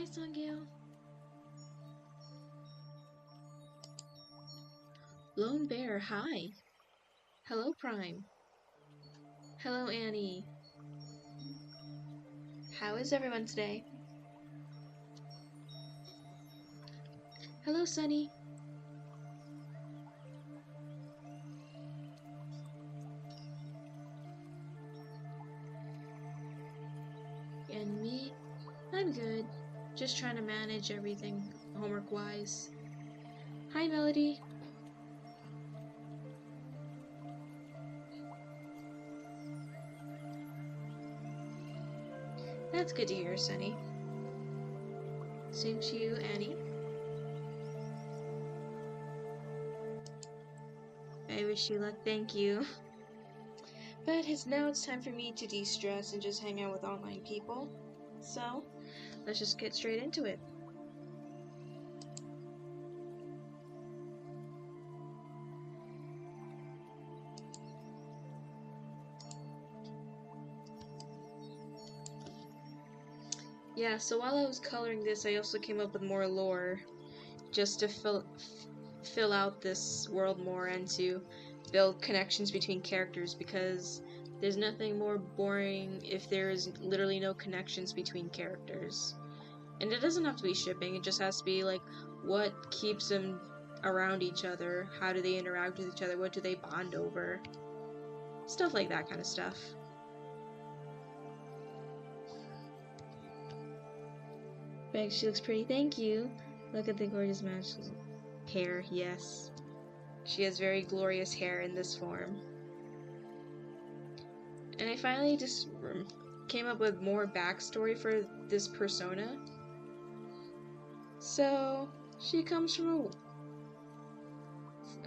Hi, Sungale. Lone Bear, hi. Hello, Prime. Hello, Annie. How is everyone today? Hello, Sunny. And me? I'm good. Just trying to manage everything homework-wise. Hi, Melody. That's good to hear, Sunny. Same to you, Annie. I wish you luck, thank you. But now it's time for me to de-stress and just hang out with online people. So, let's just get straight into it. Yeah, so while I was coloring this, I also came up with more lore, just to fill out this world more and to build connections between characters, because there's nothing more boring if there is literally no connections between characters. And it doesn't have to be shipping, it just has to be like, what keeps them around each other, how do they interact with each other, what do they bond over, stuff like that kind of stuff. Meg, she looks pretty, thank you. Look at the gorgeous match. Hair, yes. She has very glorious hair in this form. And I finally just came up with more backstory for this persona. So, she comes from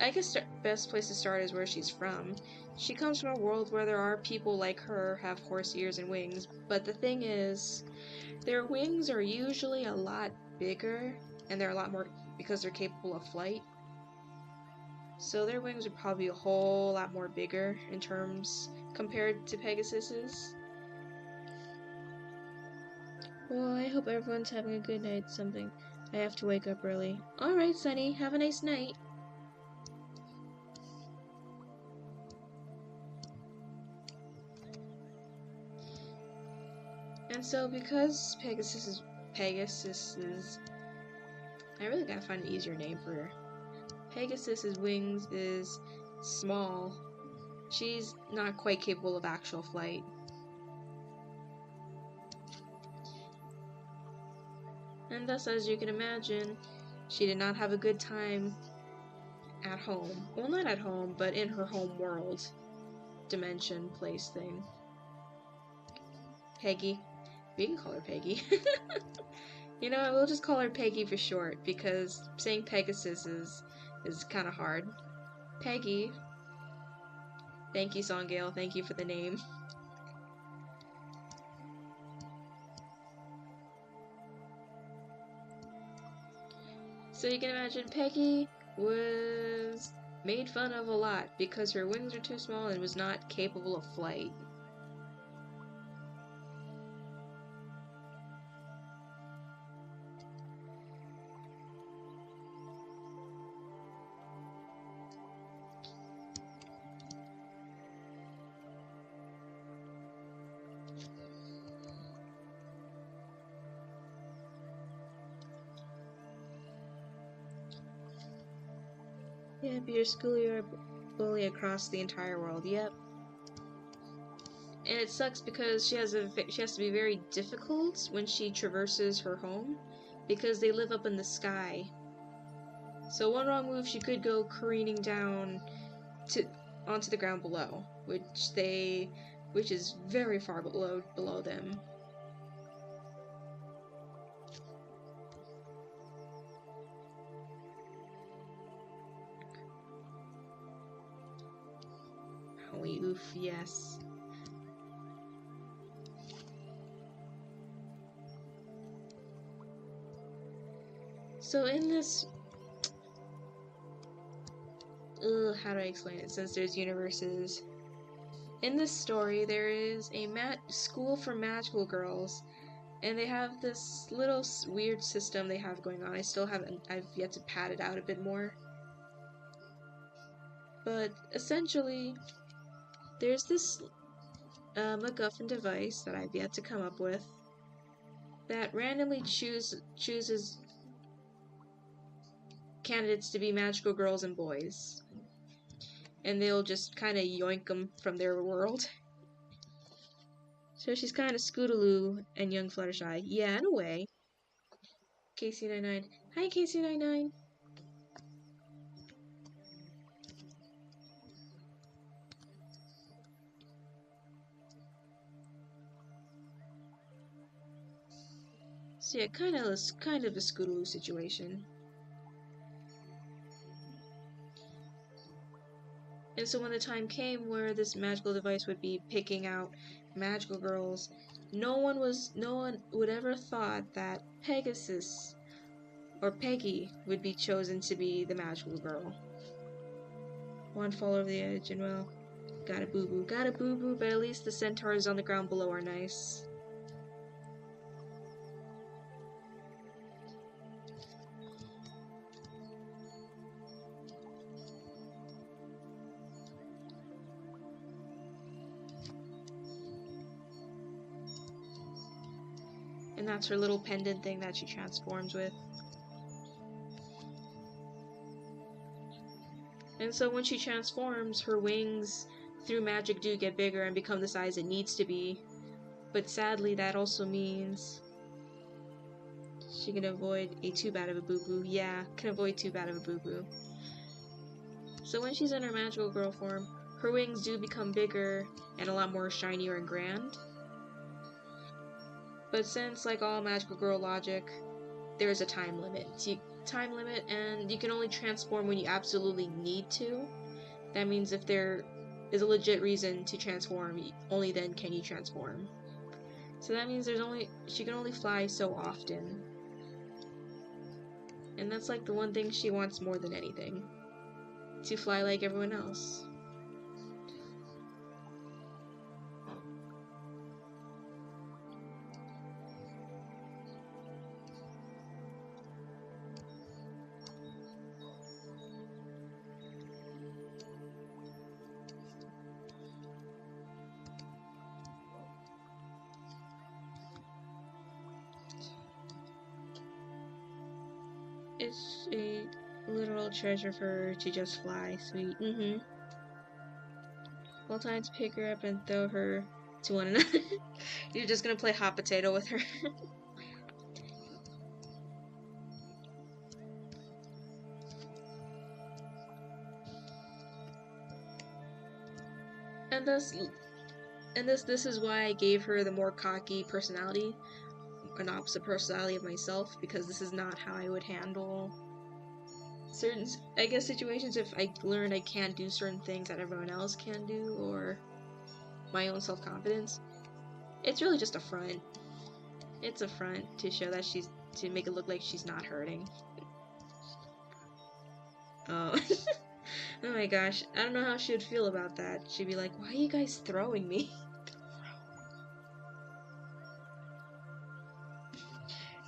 I guess the best place to start is where she's from. She comes from a world where there are people like her have horse ears and wings, but the thing is, their wings are usually a lot bigger, and they're a lot more because they're capable of flight. So their wings would probably be a whole lot more bigger in terms compared to Pegasus's. Well, I hope everyone's having a good night. Something. I have to wake up early. Alright, Sunny, have a nice night. And so because Pegasus's I really gotta find an easier name for her. Pegasus's wings is small. She's not quite capable of actual flight. And thus, as you can imagine, she did not have a good time at home. Well, not at home, but in her home world. Dimension, place thing. Peggy. We can call her Peggy. You know, we'll just call her Peggy for short, because saying Pegasus is kind of hard. Peggy. Thank you, Songale. Thank you for the name. So you can imagine Peggy was made fun of a lot because her wings are too small and was not capable of flight. Yeah, be your schoolyard bully across the entire world. Yep. And it sucks because she has to be very difficult when she traverses her home, because they live up in the sky. So one wrong move, she could go careening down onto the ground below, which is very far below them. Oof, yes. So in this... how do I explain it, since there's universes? In this story, there is a school for magical girls, And they have this little weird system they have going on. I've yet to pad it out a bit more. But essentially, there's this MacGuffin device that I've yet to come up with that randomly chooses candidates to be magical girls and boys. And they'll just kind of yoink them from their world. So she's kind of Scootaloo and young Fluttershy. Yeah, in a way. KC99. Hi, KC99. So yeah, kind of a Scootaloo situation. And so when the time came where this magical device would be picking out magical girls, no one would ever thought that Pegasus or Peggy would be chosen to be the magical girl. One fall over the edge and well, got a boo-boo, but at least the centaurs on the ground below are nice. And that's her little pendant thing that she transforms with. And so when she transforms, her wings through magic do get bigger and become the size it needs to be. But sadly, that also means she can avoid a too bad of a boo-boo. Yeah, can avoid too bad of a boo-boo. So when she's in her magical girl form, her wings do become bigger and a lot more shinier and grand. But since, like all magical girl logic, there is a time limit. And you can only transform when you absolutely need to. That means if there is a legit reason to transform, only then can you transform. So that means she can only fly so often. And that's like the one thing she wants more than anything. To fly like everyone else. It's a literal treasure for her to just fly. Sweet. All times pick her up and throw her to one another. You're just gonna play hot potato with her. And this is why I gave her the more cocky personality, an opposite personality of myself, because this is not how I would handle certain, I guess, situations if I learned I can't do certain things that everyone else can do, or my own self-confidence. It's really just a front. It's a front to show that to make it look like she's not hurting. Oh. Oh my gosh, I don't know how she would feel about that. She'd be like, why are you guys throwing me?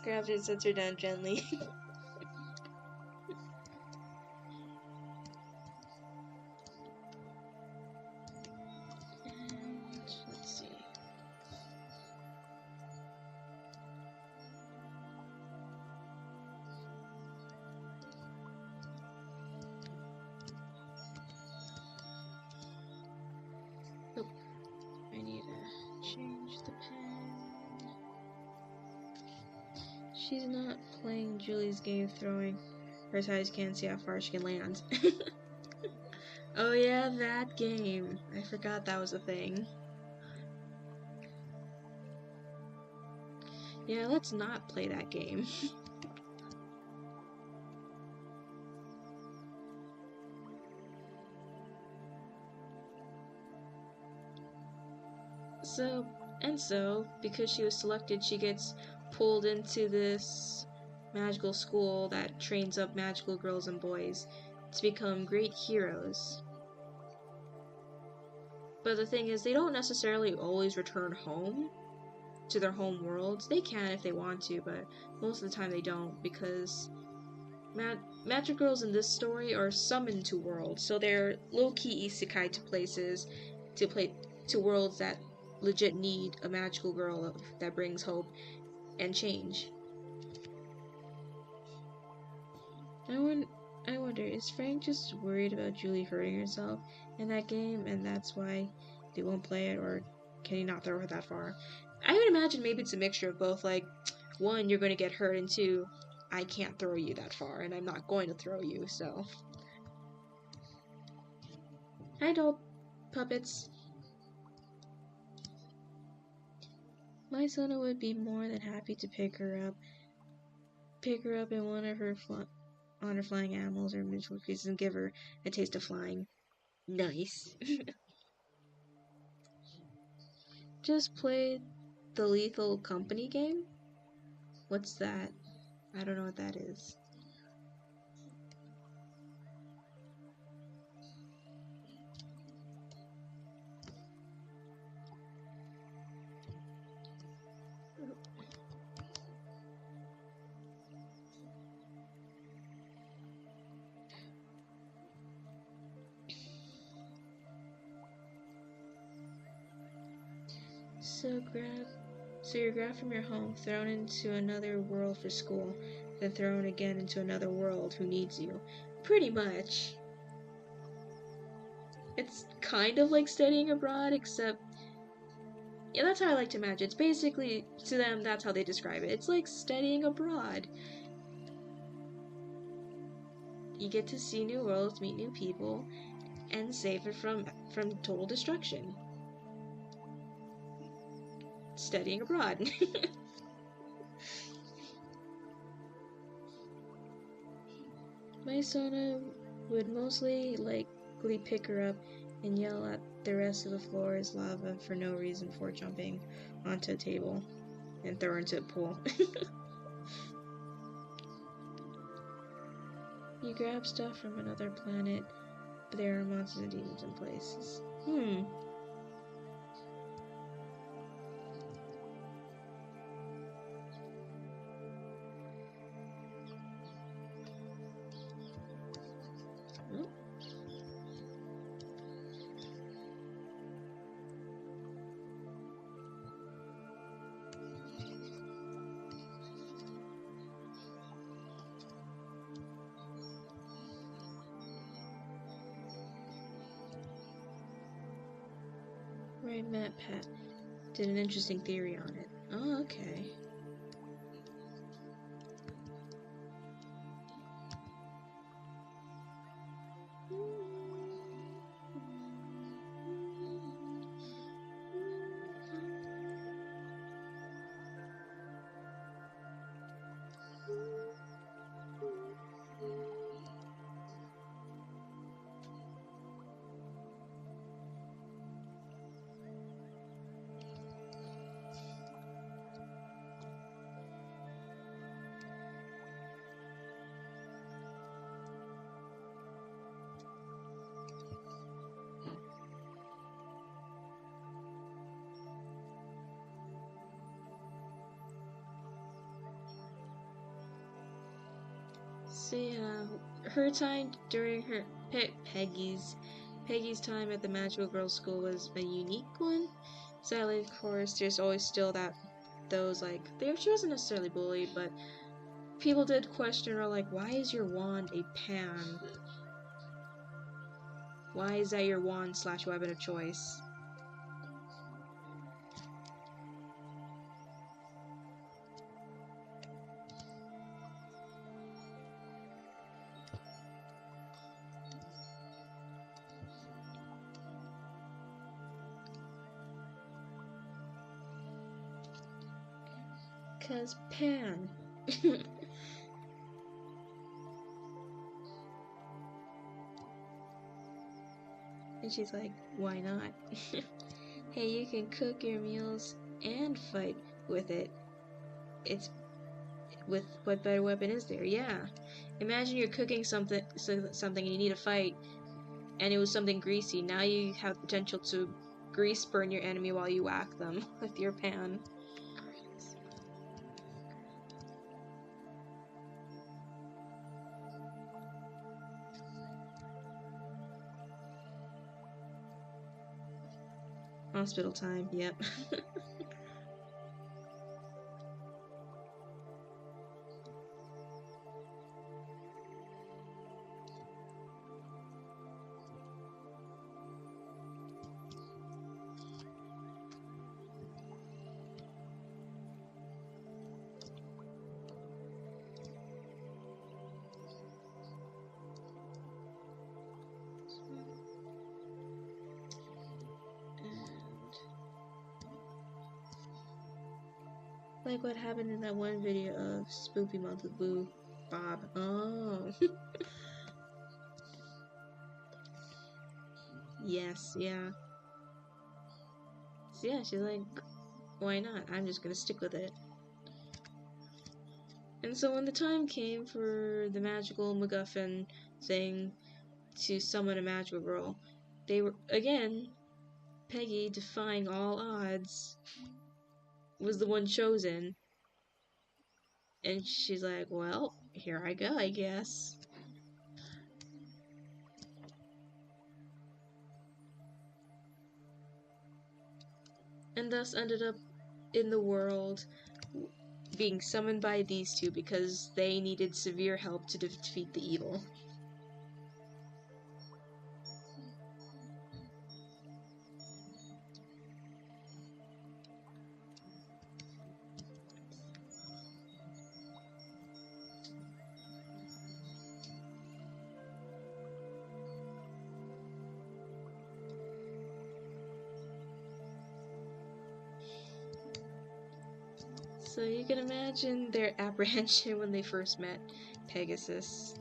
Grabs her and sets her down gently. And let's see. Oh, I need to change the pen. She's not playing Julie's game of throwing. Her size can't see how far she can land. Oh yeah, that game. I forgot that was a thing. Yeah, let's not play that game. So, because she was selected, she gets pulled into this magical school that trains up magical girls and boys to become great heroes. But the thing is, they don't necessarily always return home. to their home worlds. They can if they want to, but most of the time they don't, because magic girls in this story are summoned to worlds, so they're low-key isekai to places, to worlds that legit need a magical girl that brings hope and change. I wonder, is Frank just worried about Julie hurting herself in that game, and that's why they won't play it, or can he not throw her that far? I would imagine maybe it's a mixture of both, like, one, you're going to get hurt, and two, I can't throw you that far, and I'm not going to throw you, so. Hi, doll puppets. My Sona would be more than happy to pick her up in one of her on her flying animals or mutual creatures and give her a taste of flying. Nice. Just played the Lethal Company game? What's that? I don't know what that is. So you're grabbed from your home, thrown into another world for school, then thrown again into another world who needs you. Pretty much. It's kind of like studying abroad, except yeah, that's how I like to imagine. It's basically, to them, that's how they describe it. It's like studying abroad. You get to see new worlds, meet new people, and save it from total destruction. Studying abroad. My Sona would mostly likely pick her up and yell at the rest of the floor is lava for no reason before jumping onto a table and throw her into a pool. You grab stuff from another planet, but there are monsters and demons in places. Right, Matt Pat did an interesting theory on it. Oh, okay. See, her time during her Peggy's time at the Magical Girls School was a unique one. Sadly, of course, there's always still those she wasn't necessarily bullied, but people did question her, like, why is your wand a pan? Why is that your wand / weapon of choice? Cause pan. And she's like, why not? Hey, you can cook your meals and fight with it. It's with what better weapon is there? Yeah. Imagine you're cooking something and you need a fight, and it was something greasy. Now you have potential to grease burn your enemy while you whack them with your pan. Hospital time, yep. Like what happened in that one video of Spoopy Month with Boo Bob. Oh. Yes, yeah. So yeah, she's like, why not? I'm just gonna stick with it. And so when the time came for the magical MacGuffin thing to summon a magical girl, they were, again, Peggy, defying all odds, was the one chosen. And she's like, well, here I go, I guess. And thus ended up in the world being summoned by these two because they needed severe help to defeat the evil. So you can imagine their apprehension when they first met Pegasus.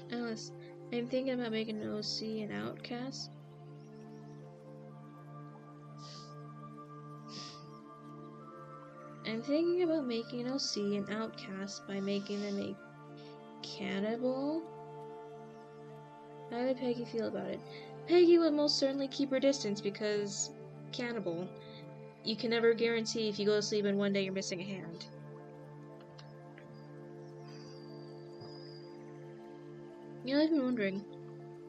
Alice, I'm thinking about making an OC an outcast. I'm thinking about making an OC an outcast by making them a cannibal. How did Peggy feel about it? Peggy would most certainly keep her distance because cannibal. You can never guarantee if you go to sleep and one day you're missing a hand. You know, I've been wondering,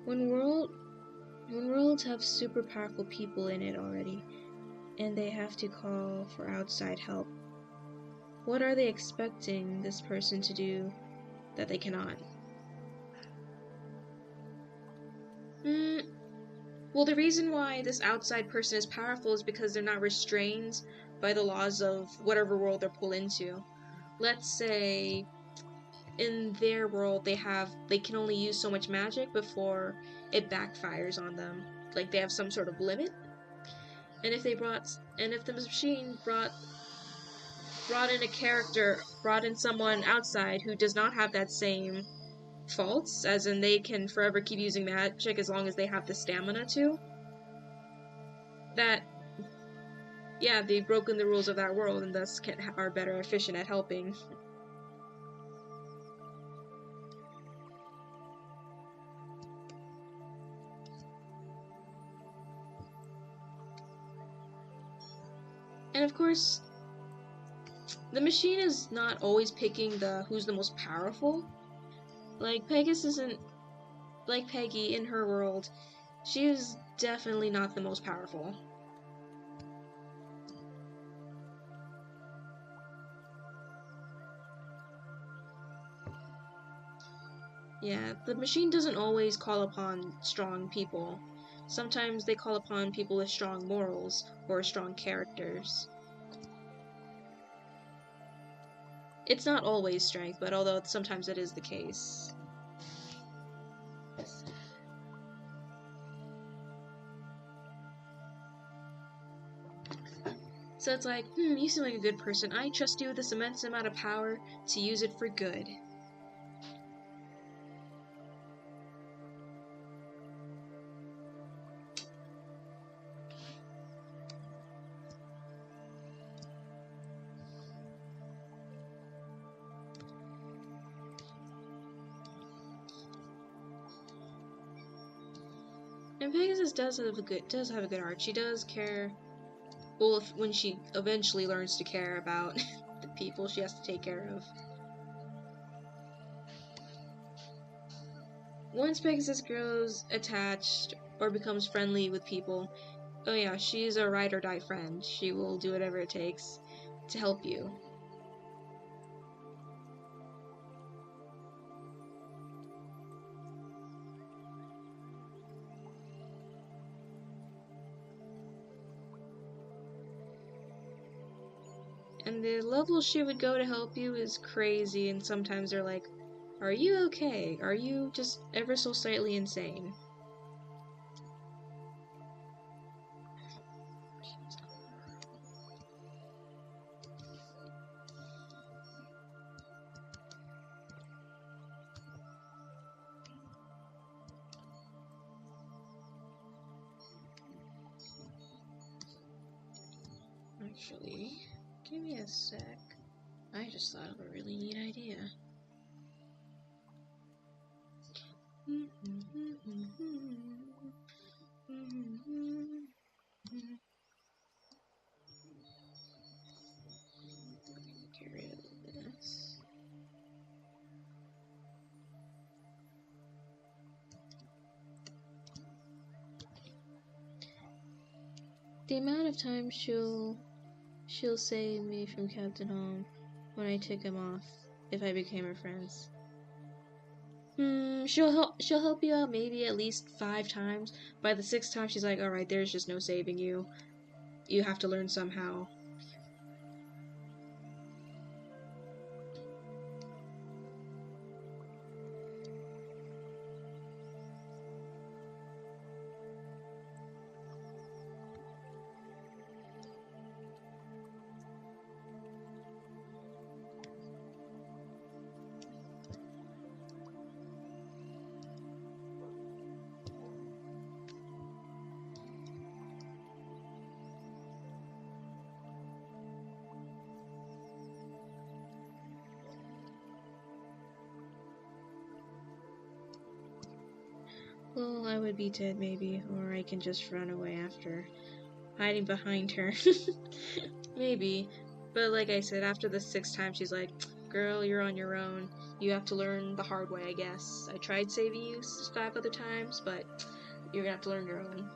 when worlds have super powerful people in it already, and they have to call for outside help, what are they expecting this person to do that they cannot? Well, the reason why this outside person is powerful is because they're not restrained by the laws of whatever world they're pulled into. Let's say in their world they can only use so much magic before it backfires on them. Like they have some sort of limit. And if the machine brought in someone outside who does not have that same faults, as in they can forever keep using magic as long as they have the stamina to, that, yeah, they've broken the rules of that world and thus are better efficient at helping. And of course, the machine is not always picking who's the most powerful. Like, Pegasus isn't like Peggy in her world. She is definitely not the most powerful. Yeah, the machine doesn't always call upon strong people. Sometimes they call upon people with strong morals or strong characters. It's not always strength, but although sometimes it is the case. So it's like, you seem like a good person. I trust you with this immense amount of power to use it for good. And Pegasus does have a good heart. She does care. Well, when she eventually learns to care about the people she has to take care of. Once Pegasus grows attached or becomes friendly with people, oh yeah, she's a ride or die friend. She will do whatever it takes to help you. And the level she would go to help you is crazy, and sometimes they're like, are you okay? Are you just ever so slightly insane? Actually, give me a sec. I just thought of a really neat idea. Get rid of this. The amount of time she'll save me from Captain Home when I took him off if I became her friends. She'll help you out maybe at least 5 times. By the 6th time she's like, alright, there's just no saving you. You have to learn somehow. Well, I would be dead maybe, or I can just run away after, hiding behind her. Maybe. But like I said, after the 6th time, she's like, girl, you're on your own. You have to learn the hard way, I guess. I tried saving you 5 other times, but you're gonna have to learn your own.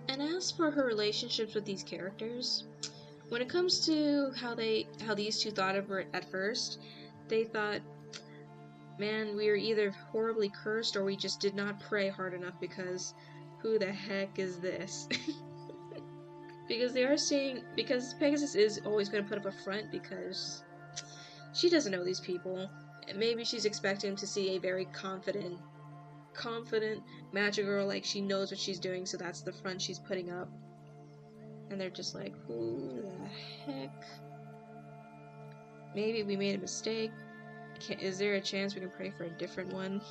And as for her relationships with these characters, when it comes to how these two thought of her at first, they thought, man, we are either horribly cursed or we just did not pray hard enough because who the heck is this? Because they are saying, because Pegasus is always going to put up a front because she doesn't know these people. Maybe she's expecting to see a very confident magic girl, like she knows what she's doing, so that's the front she's putting up. And they're just like, who the heck? Maybe we made a mistake. Is there a chance we can pray for a different one?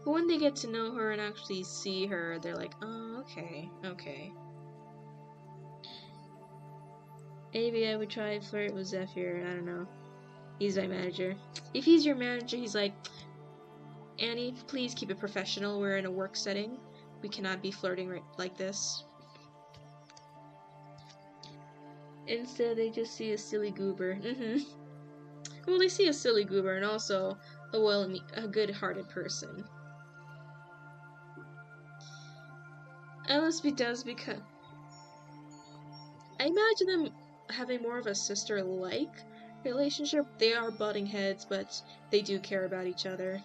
But when they get to know her and actually see her, they're like, oh, okay. Maybe I would try and flirt with Zephyr, I don't know. He's my manager. If he's your manager, he's like, Annie, please keep it professional. We're in a work setting. We cannot be flirting like this. Instead, they just see a silly goober. Well, they see a silly goober and also a good-hearted person. LSB does because I imagine them having more of a sister-like relationship. They are butting heads, but they do care about each other.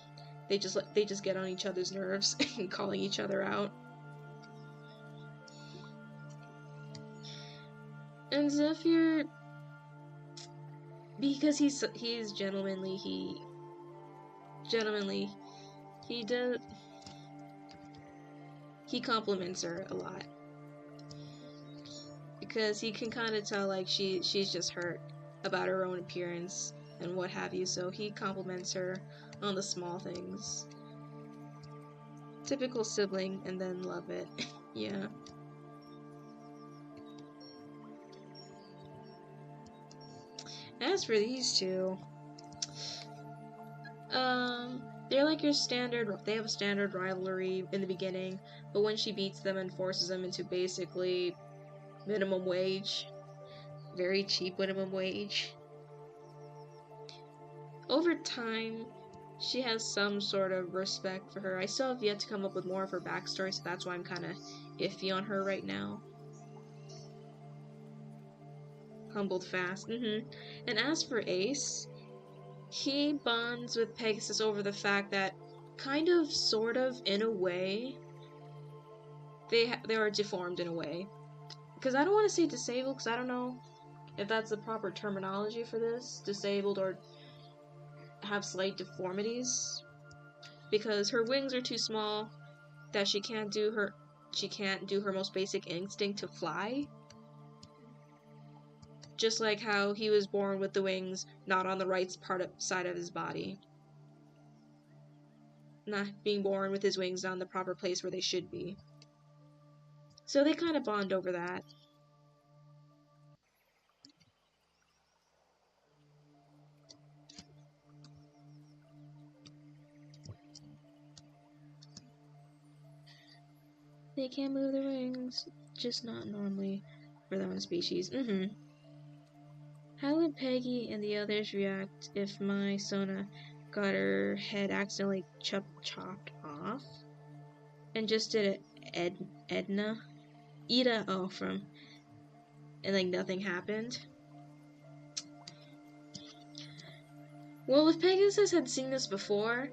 They just get on each other's nerves and calling each other out. And Zephyr, because he's gentlemanly, gentlemanly. He compliments her a lot. Because he can kind of tell, like, she's just hurt about her own appearance and what have you, so he compliments her on the small things. Typical sibling, and then love it. Yeah. As for these two, they're like your standard, they have a standard rivalry in the beginning, but when she beats them and forces them into basically minimum wage, very cheap minimum wage, over time, she has some sort of respect for her. I still have yet to come up with more of her backstory, so that's why I'm kind of iffy on her right now. Humbled fast. And as for Ace, he bonds with Pegasus over the fact that, kind of, sort of, in a way, they are deformed in a way. Because I don't want to say disabled, because I don't know if that's the proper terminology for this. Disabled or have slight deformities. Because her wings are too small, that she can't do her most basic instinct to fly. Just like how he was born with the wings not on the right side of his body. Not being born with his wings on the proper place where they should be. So they kind of bond over that. They can't move their wings, just not normally for their own species. How would Peggy and the others react if my Sona got her head accidentally chopped off? And just did it Ida, and like nothing happened? Well, if Pegasus had seen this before,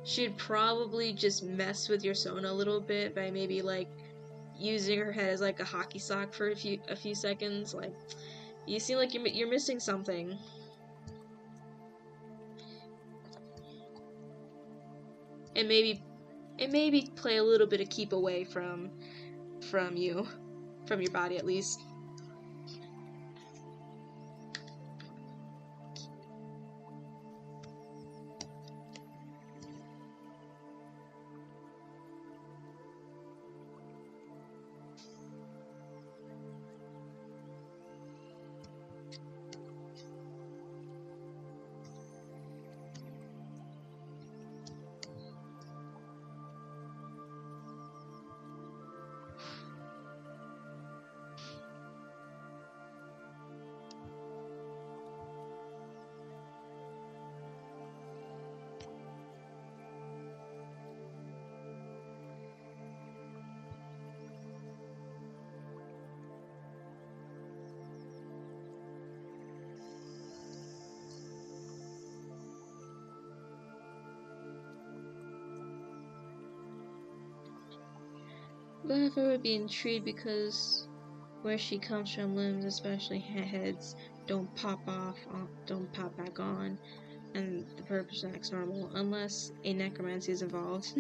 she'd probably just mess with your Sona a little bit by maybe like using her head as like a hockey sock for a few seconds. Like, you seem like you're missing something. And maybe play a little bit of keep away from your body at least. Buffer would be intrigued because where she comes from, limbs, especially heads, don't pop back on, and the purpose acts normal, unless a necromancy is involved.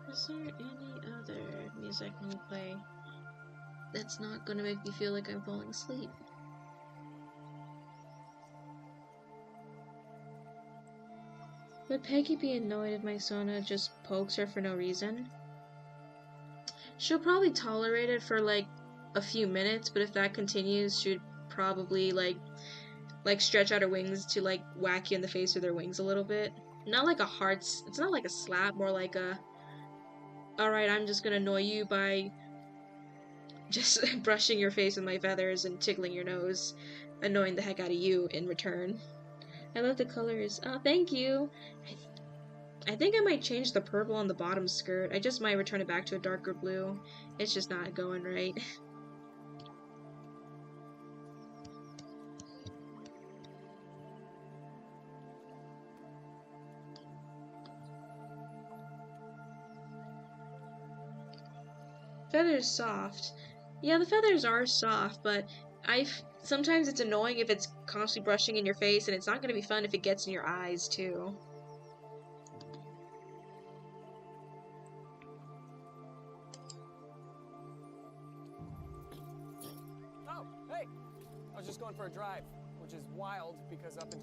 Is there any other music I can play that's not gonna make me feel like I'm falling asleep? Would Peggy be annoyed if my Sona just pokes her for no reason? She'll probably tolerate it for like a few minutes, but if that continues, she'd probably like stretch out her wings to like whack you in the face with her wings a little bit. Not like a hard, it's not like a slap, more like a, alright, I'm just gonna annoy you by just brushing your face with my feathers and tickling your nose, annoying the heck out of you in return. I love the colors. Oh, thank you. I think I might change the purple on the bottom skirt. I just might return it back to a darker blue. It's just not going right. Feathers soft. Yeah, the feathers are soft, but sometimes it's annoying if it's constantly brushing in your face, and it's not going to be fun if it gets in your eyes, too. Oh, hey! I was just going for a drive, which is wild because up until...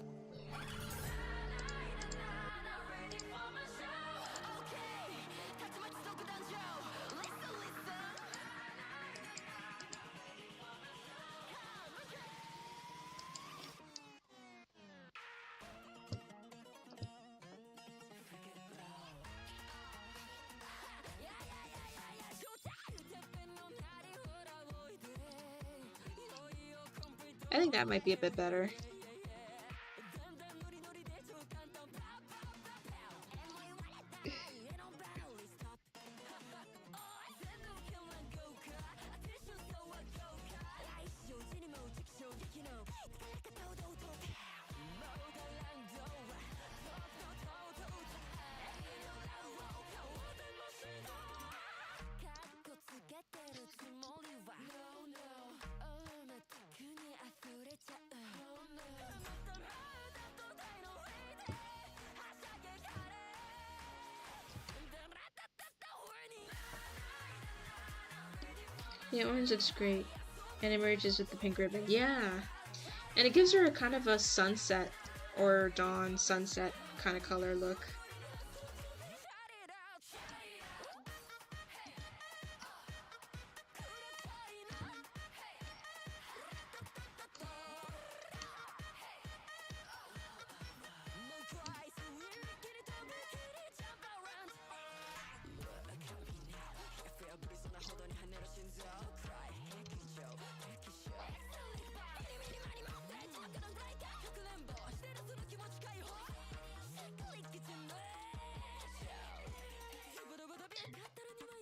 I think that might be a bit better. Yeah, orange looks great. And it merges with the pink ribbon. Yeah! And it gives her a kind of a sunset or dawn sunset kind of color look.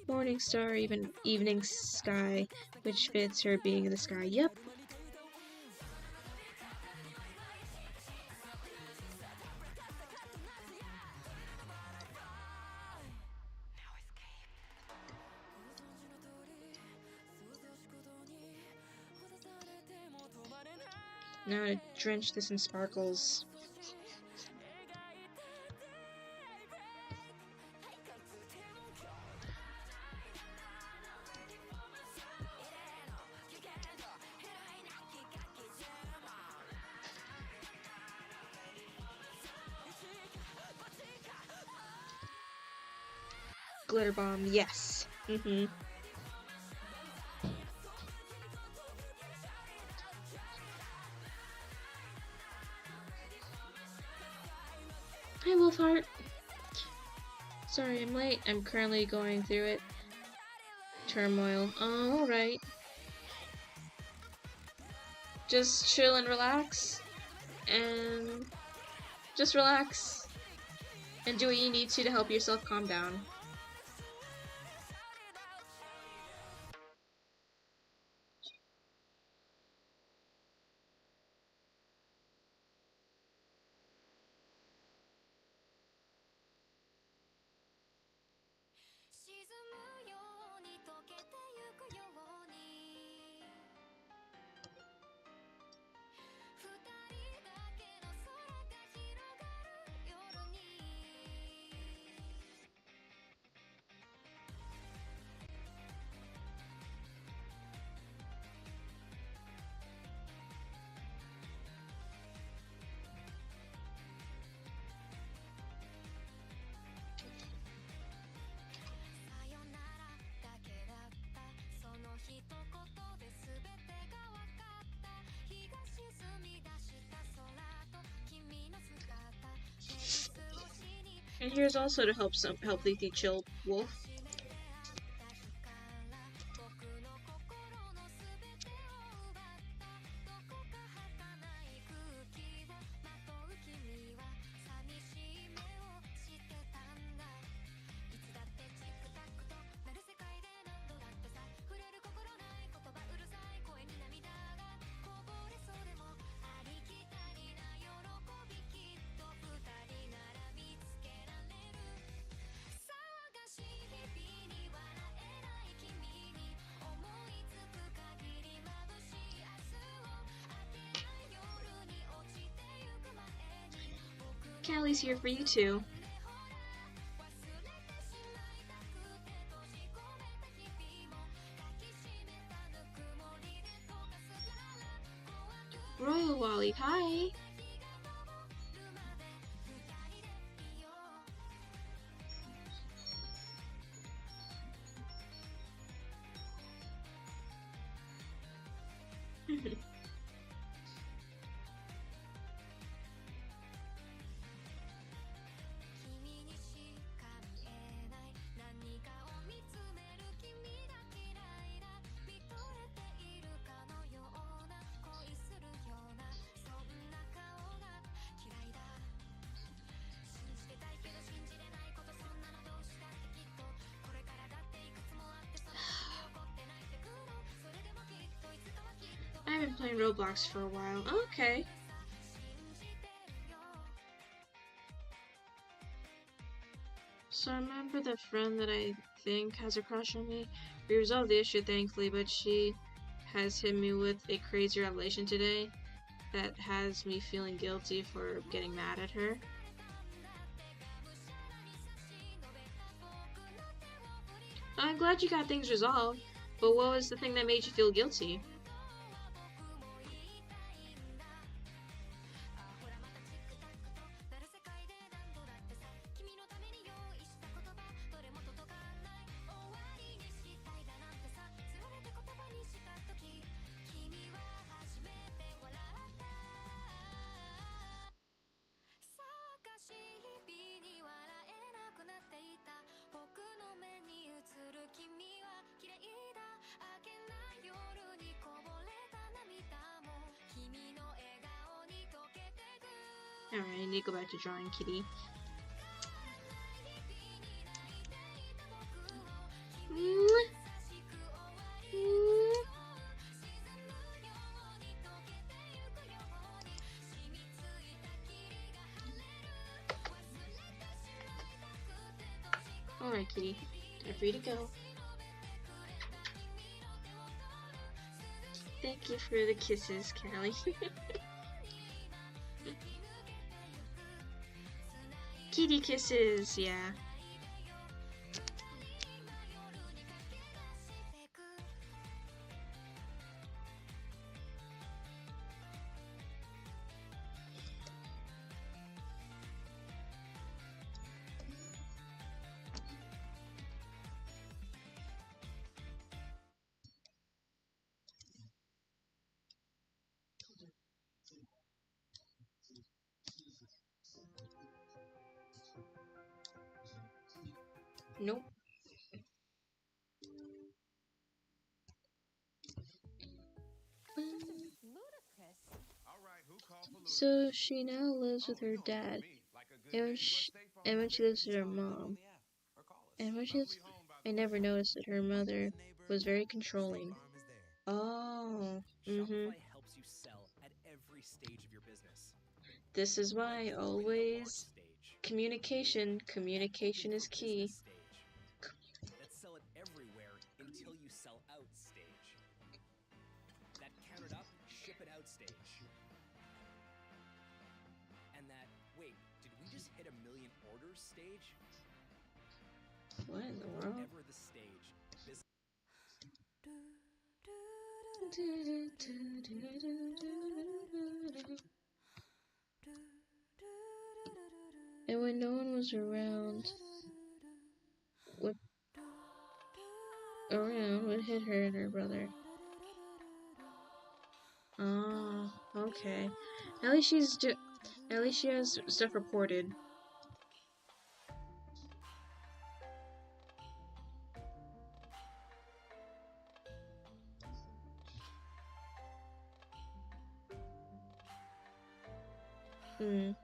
Morning star, even evening sky, which fits her being in the sky. Yep. Now to drench this in sparkles. Glitter bomb, yes. Mm-hmm. Hi, Wolfheart. Sorry I'm late. I'm currently going through it. Turmoil. Oh, alright. Just chill and relax. And just relax. And do what you need to help yourself calm down. And here's also to help Leafy chill, Wolf. Callie's here for you too. Royal Wally, hi! I've been playing Roblox for a while. Okay. So I remember the friend that I think has a crush on me. We resolved the issue thankfully, but she has hit me with a crazy revelation today that has me feeling guilty for getting mad at her. I'm glad you got things resolved, but what was the thing that made you feel guilty? Alright, I need to go back to drawing Kitty. Alright, Kitty. Time for you to go. Thank you for the kisses, Callie. Kitty kisses, yeah. Nope. So she now lives with her dad, and when she lives with her mom, I never noticed that her mother was very controlling. Oh, helps you sell at every stage of your business. This is why always communication is key. Let's sell it everywhere until you sell out stage. That count it up, ship it out stage. And that, wait, did we just hit 1 million orders stage? What in the world? Whatever the stage, this And when no one was around, would hit her and her brother. Oh, okay. At least she has stuff reported. Mm.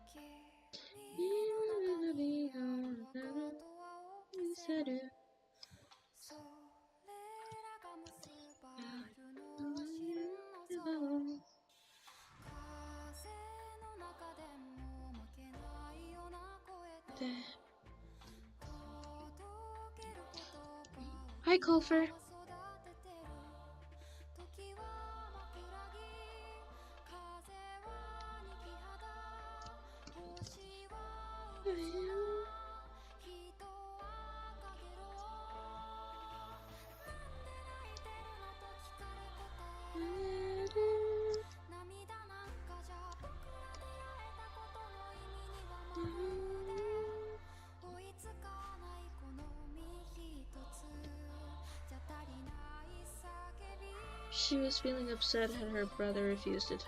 Hi, Colfer. She was feeling upset had her brother refused it.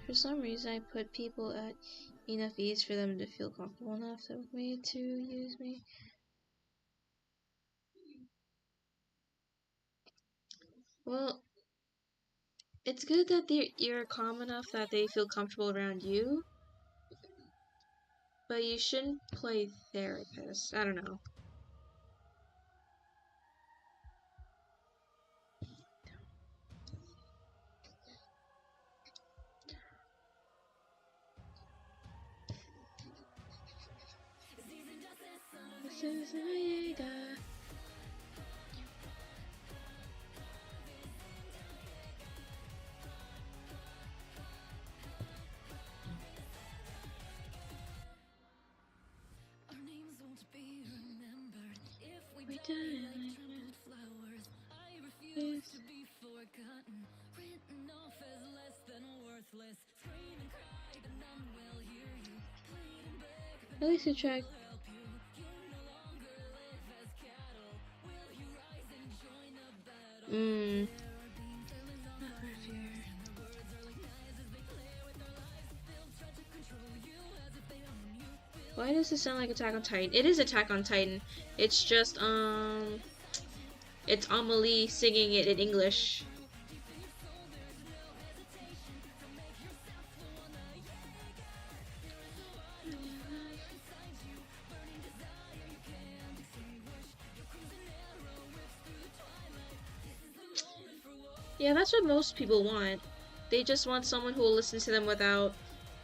For some reason I put people at enough ease for them to feel comfortable enough with me to use me. Well, it's good that you're calm enough that they feel comfortable around you, but you shouldn't play therapist. I don't know. At least you tried. Why does it sound like Attack on Titan? It is Attack on Titan. It's just it's Amelie singing it in English. Yeah, that's what most people want. They just want someone who will listen to them without,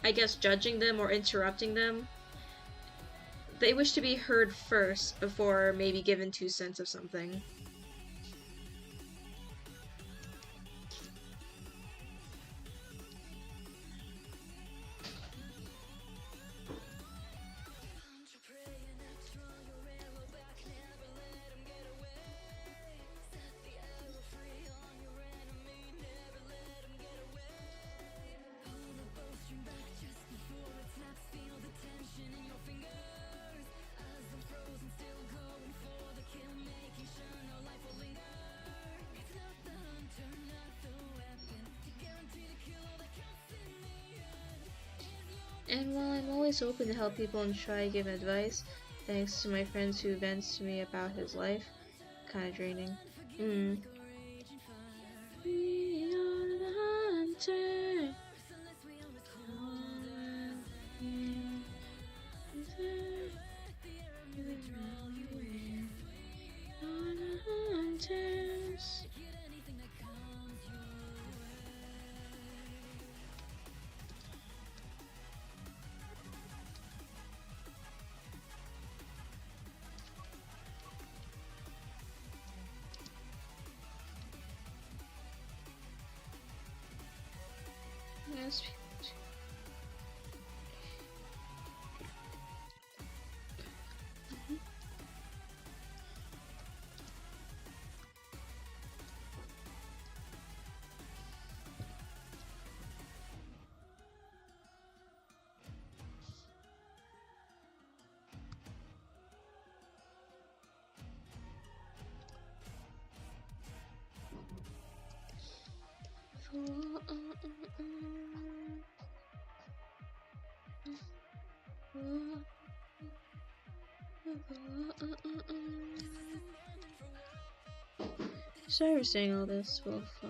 I guess, judging them or interrupting them. They wish to be heard first before maybe given 2 cents of something. And while I'm always open to help people and try to give advice, thanks to my friends who vents to me about his life, kinda draining. We are the hunter. Hunters. Yes. Sorry for saying all this. Well, fuck.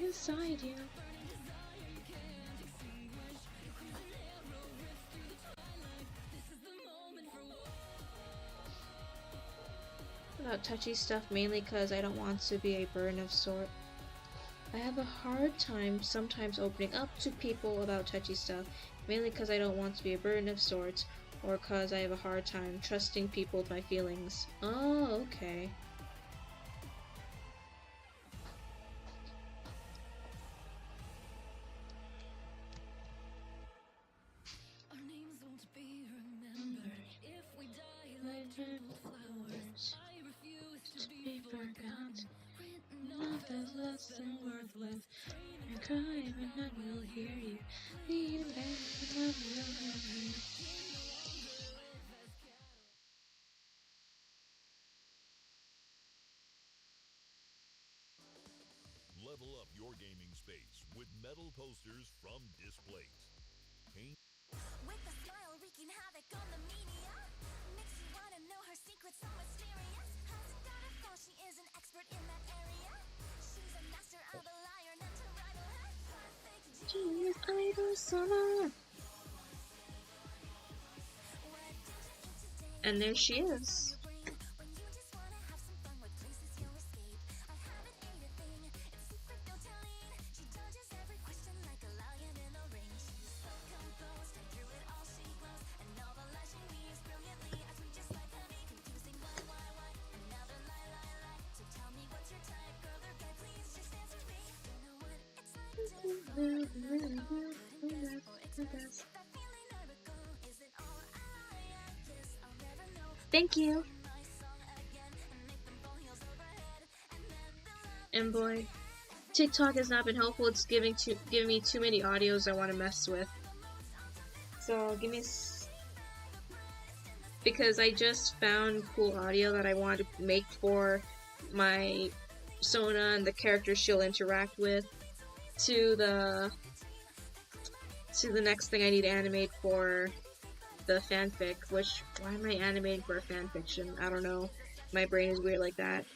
Inside you. About touchy stuff mainly because I don't want to be a burden of sort. I have a hard time sometimes opening up to people about touchy stuff, mainly because I don't want to be a burden of sorts, or because I have a hard time trusting people with my feelings. Oh, okay. Our names won't be remembered if we die like purple flowers. I refuse to be forgotten. Written off as less than worthless. You're crying and none will hear you. Lean back and none will hear you. Level up your gaming space with metal posters from Displace. Paint With a smile wreaking havoc on the media. Makes you wanna know her secrets so mysterious. Hasn't got a flaw, she is an expert in that area. She's a master of a liar, none to rival her. Perfect Genius idol summer. And there she is. when you just wanna have some fun with places you'll escape. I haven't ate a thing, it's secret, don't tell Eve. She dodges every question like a lion in the ring. She's so composed, and through it all she glows. And all the lies she weaves brilliantly as we just like honey. Confusing why, another lie. So tell me what's your type, girl or guy, please just answer me. You know what it's like to fall in love. Couldn't guess or express that feeling I recall. Isn't all I guess I'll never know. Thank you. My song again and make them fall heels over head. And then the love And boy, TikTok has not been helpful. It's giving me too many audios I want to mess with. So give me because I just found cool audio that I want to make for my Sona and the characters she'll interact with to the next thing I need to animate for the fanfic, which, why am I animating for a fanfiction? I don't know. My brain is weird like that.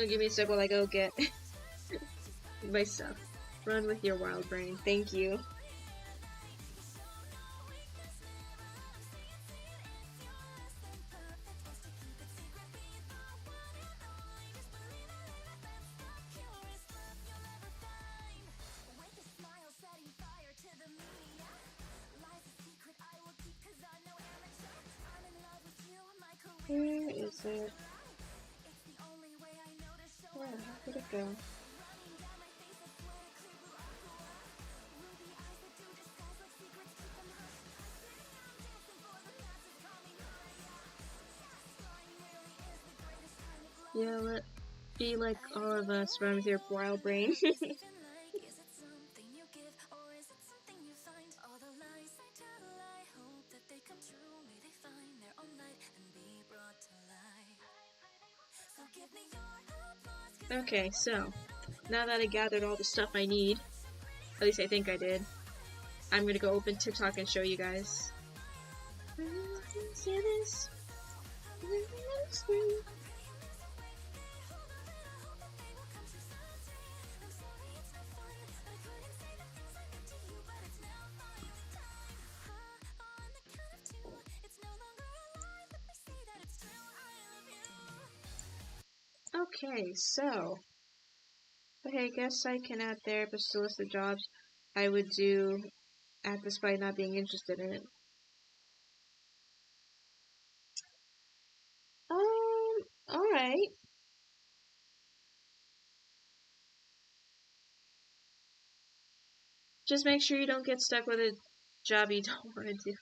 Give me a sec while I go get my stuff. Run with your wild brain. Thank you. Where is it? Where did it go? Yeah, let be like all of us, run with your wild brain. Okay, so now that I gathered all the stuff I need, at least I think I did, I'm gonna go open TikTok and show you guys. See this? Okay, so okay, I guess I can add therapists to list of jobs I would do despite not being interested in it. Alright. Just make sure you don't get stuck with a job you don't want to do.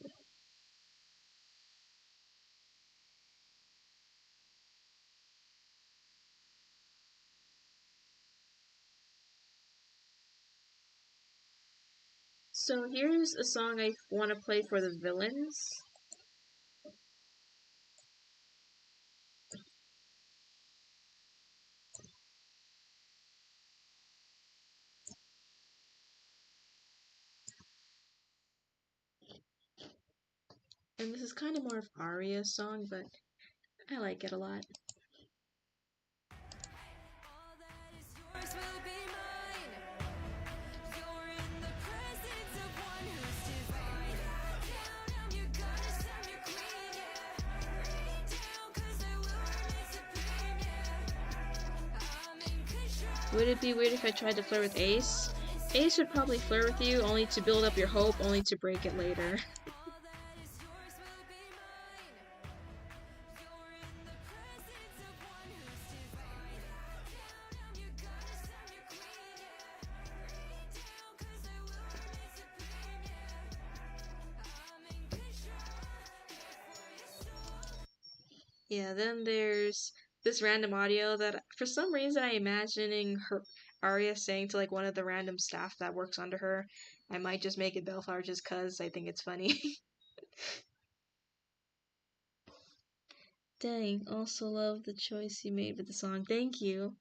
So here's a song I want to play for the villains. And this is kind of more of Arya's song, but I like it a lot. Would it be weird if I tried to flirt with Ace? Ace would probably flirt with you, only to build up your hope, only to break it later. Yeah, then there's this random audio that for some reason I'm imagining Arya saying to like one of the random staff that works under her. I might just make it Bellflower just cause I think it's funny. Dang, also love the choice you made with the song. Thank you.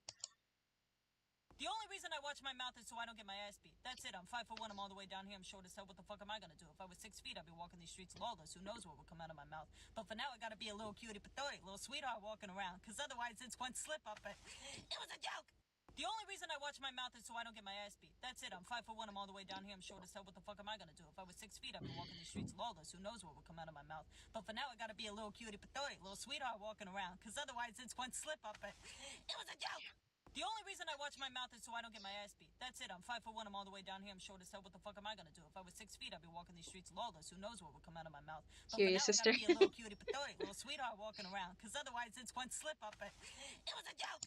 The only reason I watch my mouth is so I don't get my ass beat. That's it. I'm 5'1", I'm all the way down here. I'm short as hell. What the fuck am I gonna do? If I was 6 feet, I'd be walking these streets lawless. Who knows what would come out of my mouth? But for now, I gotta be a little cutie patootie, little sweetheart walking around. Cause otherwise, it's one slip up and it was a joke. The only reason I watch my mouth is so I don't get my ass beat. That's it. I'm 5'1", I'm all the way down here. I'm short as hell. What the fuck am I gonna do? If I was 6 feet, I'd be walking these streets lawless. Who knows what would come out of my mouth? But for now, I gotta be a little cutie patootie, little sweetheart walking around. Cause otherwise, it's one slip up and it was a joke. The only reason I watch my mouth is so I don't get my ass beat. That's it. I'm 5'1". I'm all the way down here. I'm short as hell. What the fuck am I gonna do? If I was 6 feet, I'd be walking these streets lawless. Who knows what would come out of my mouth? But Hear for you, now, sister. I gotta be a little cutie patootie, little sweetheart walking around. Cause otherwise, it's one slip up and it was a joke.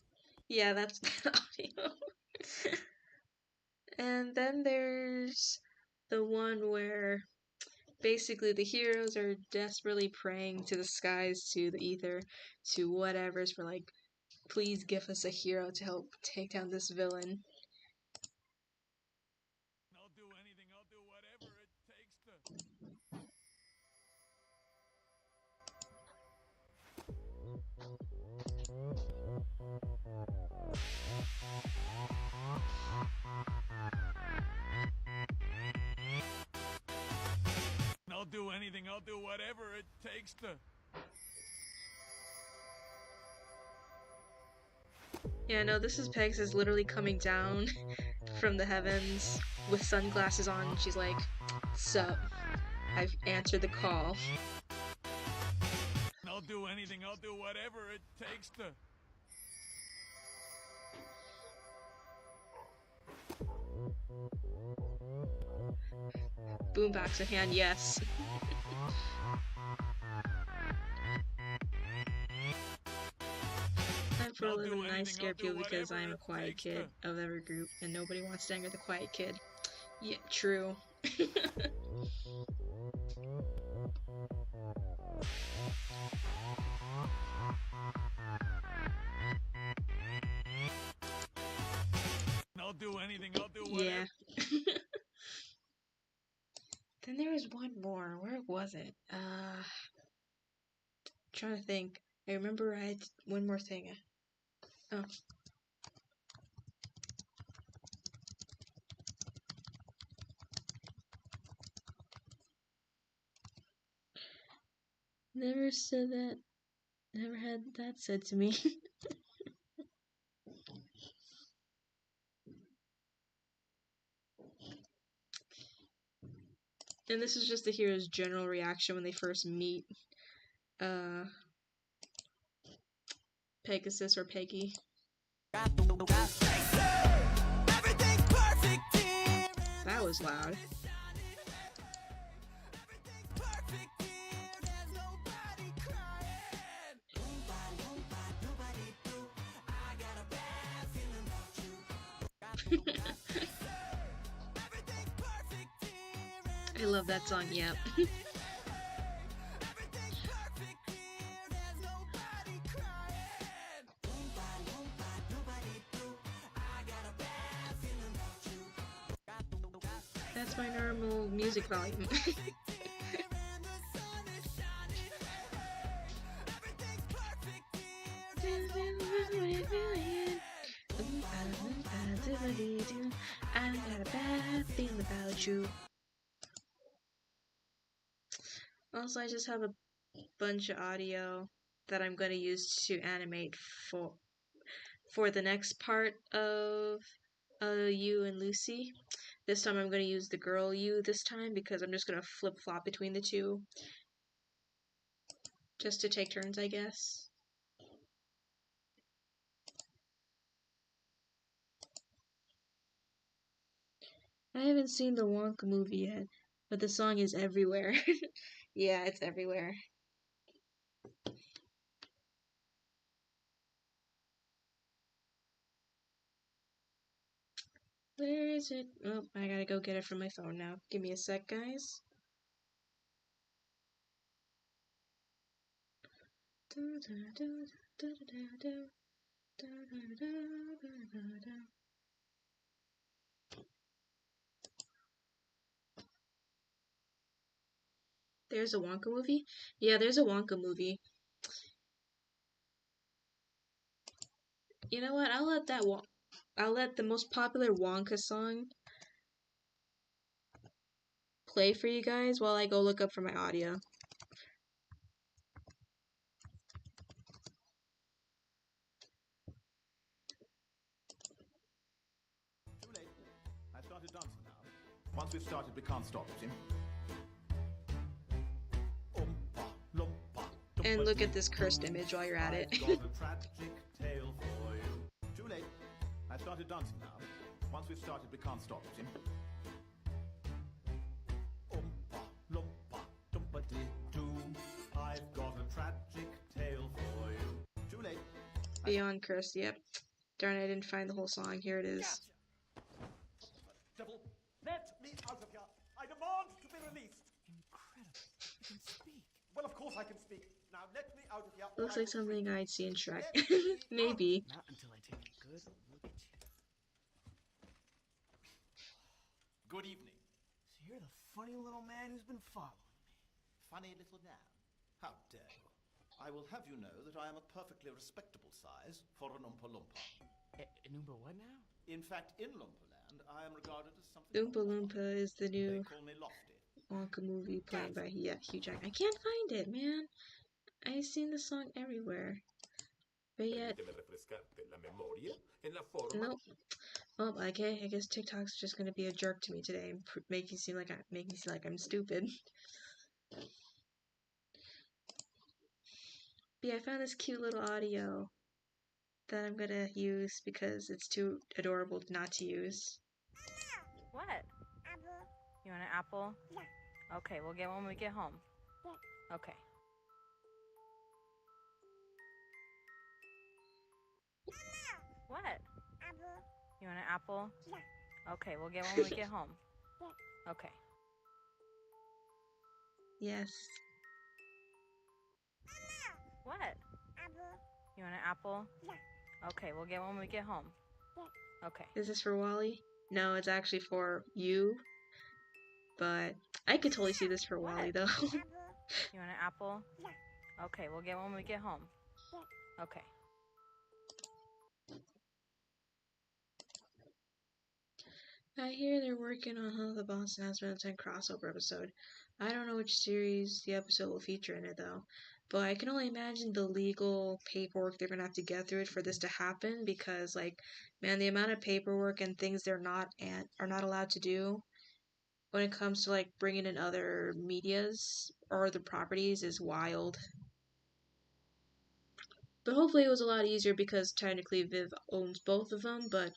Yeah, that's the audio. And then there's the one where basically the heroes are desperately praying to the skies, to the ether, to whatever's for like, please give us a hero to help take down this villain. I'll do anything, I'll do whatever it takes to... I'll do anything, I'll do whatever it takes to... Yeah, no, this is Pegasus literally coming down from the heavens with sunglasses on. She's like, sup, I've answered the call. I'll do anything, I'll do whatever it takes to... Boombox in hand, yes. I'm for a living and I scare people because I'm a quiet kid of every group and nobody wants to anger the quiet kid. Yeah, true. I'll do anything, I'll do whatever... Yeah. Then there was one more. Where was it? Trying to think. I remember I had one more thing. Oh. Never said that. Never had that said to me. And this is just the hero's general reaction when they first meet Pegasus or Peggy. That was loud. I love that song, yep. That's my normal music volume. I got a bad feeling about you. Also, I just have a bunch of audio that I'm going to use to animate for the next part of You and Lucy. This time I'm going to use the girl You this time because I'm just going to flip-flop between the two. Just to take turns, I guess. I haven't seen the Wonka movie yet, but the song is everywhere. Yeah, it's everywhere. Where is it? Oh, I gotta go get it from my phone now. Give me a sec, guys. There's a Wonka movie? Yeah, there's a Wonka movie. You know what? I'll let the most popular Wonka song play for you guys while I go look up for my audio. Too late. I've started dancing now. Once we've started, we can't stop, Jim. And look at this cursed image while you're at it. I've got a tragic tale for you. Too late. started dancing now. Once we've started, we can't stop, you see. Oompa, loompa, doompa-dee-doo. I've got a tragic tale for you. Too late. Beyond Curse, yep. Darn, I didn't find the whole song. Here it is. Devil, let me out of here. I demand to be released. Incredible. You can speak. Well, of course I can speak. Now let me out of here. or Looks I like will something scream. I'd see in Shrek. Let me out. Maybe. Not until I take a good look at you. Good evening. So you're the funny little man who's been following me. Funny little man. How dare you? I will have you know that I am a perfectly respectable size for an Oompa Loompa. An Oompa what now? In fact, in Loompa-land, I am regarded as something... Oompa Loompa is the They new call me Lofty. Wonka movie played by Hugh Jackman. I can't find it, man. I've seen the song everywhere. But yet, nope. Well, okay, I guess TikTok's just gonna be a jerk to me today and make me seem like I'm stupid. But yeah, I found this cute little audio that I'm gonna use because it's too adorable not to use. What? Apple. You want an apple? Yeah. Okay, we'll get one when we get home. Yeah. Okay. What? Apple. You want an apple? Yeah. Okay, we'll get one when we get home. Yeah. Okay. Yes. What? Apple. You want an apple? Yeah. Okay, we'll get one when we get home. Yeah. Okay. Is this for Wally? No, it's actually for you. But I could totally see this for Wally though. You want an apple? Yeah. Okay, we'll get one when we get home. Yeah. Okay. I hear they're working on the Boston Has Been 10 crossover episode. I don't know which series the episode will feature in it though, but I can only imagine the legal paperwork they're gonna have to get through it for this to happen because, like, man, the amount of paperwork and things they're not are not allowed to do when it comes to like bringing in other medias or other properties is wild. But hopefully it was a lot easier because technically Viv owns both of them, but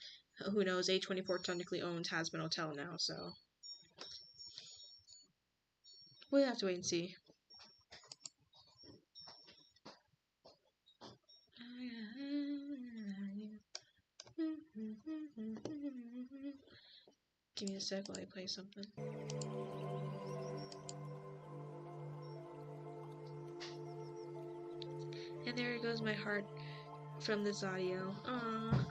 who knows, A24 technically owns Has Been Hotel now, so we'll have to wait and see. Give me a sec while I play something. And there goes my heart from this audio. Aww.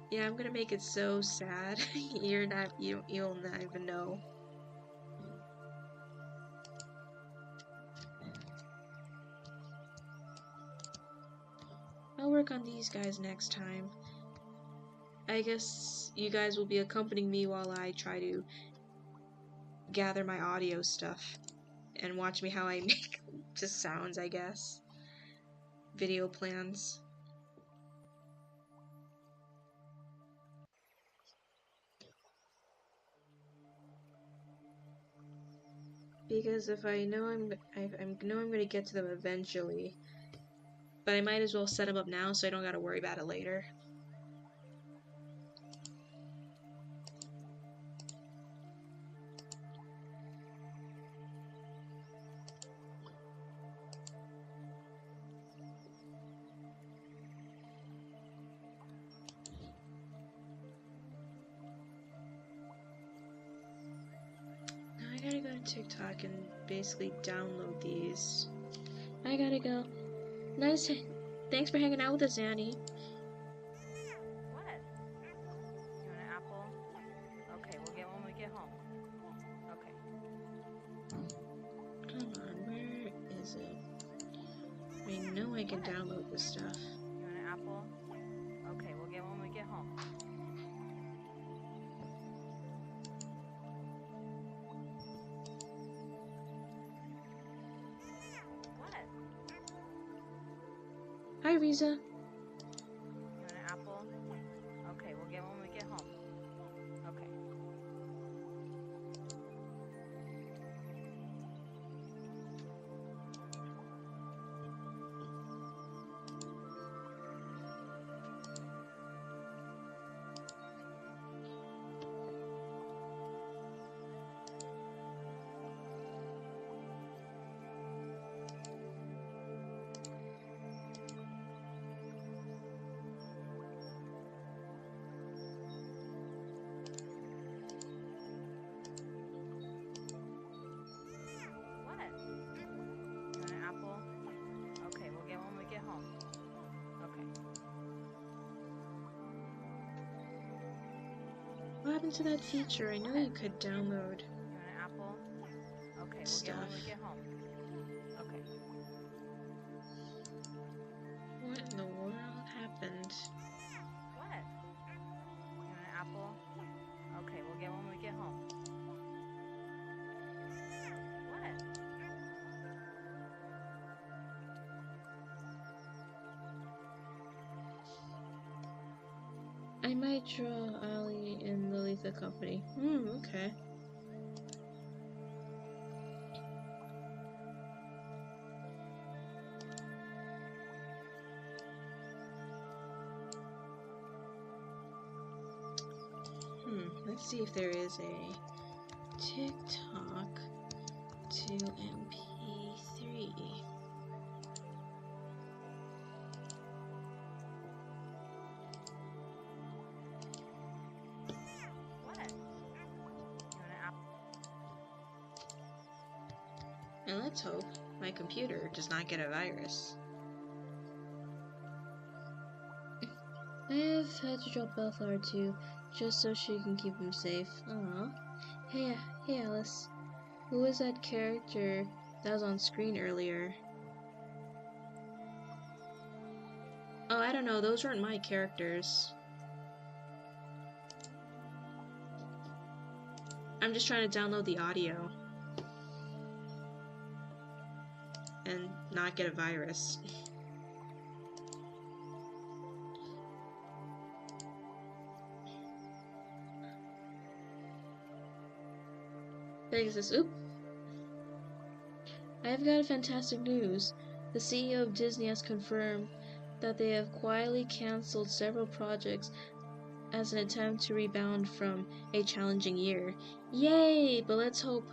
Yeah, I'm gonna make it so sad. You'll not even know. I'll work on these guys next time. I guess you guys will be accompanying me while I try to gather my audio stuff and watch me how I make just sounds, I guess. Video plans. Because if I know I'm gonna get to them eventually, but I might as well set them up now so I don't gotta worry about it later. I gotta go to TikTok and basically download these. I gotta go. Nice. Thanks for hanging out with us, Annie. What? You want an apple? Okay, we'll get one when we get home. Okay. Come on, where is it? I know I can download this stuff. You want an apple? Okay, we'll get one when we get home. Hi, Riza. You want an apple? Okay, we'll get one when we get home. Okay. What happened to that feature? I know you could download You want an apple? Okay, we'll stuff. get one when we get home. Okay. What in the world happened? What? You want an apple? Okay, we'll get one when we get home. What? I might draw Ali and Lily the company. Okay. Let's see if there is a TikTok to MP3. What? You want an apple? And let's hope my computer does not get a virus. I have had to drop Bellflower too, just so she can keep him safe. Aww. Hey Alice. Who was that character that was on screen earlier? Oh, I don't know. Those weren't my characters. I'm just trying to download the audio. And not get a virus. Pegasus, oop! I have got fantastic news. The CEO of Disney has confirmed that they have quietly cancelled several projects as an attempt to rebound from a challenging year. Yay! But let's hope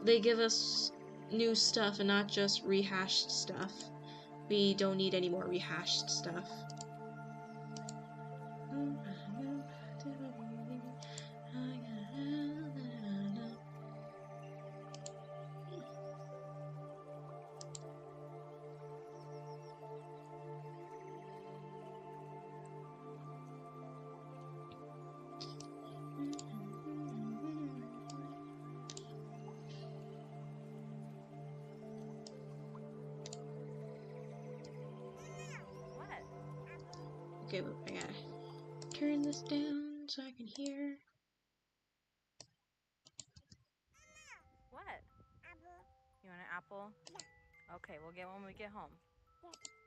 they give us new stuff and not just rehashed stuff. We don't need any more rehashed stuff. Okay, but I gotta turn this down so I can hear. What? You want an apple? Okay, we'll get one when we get home.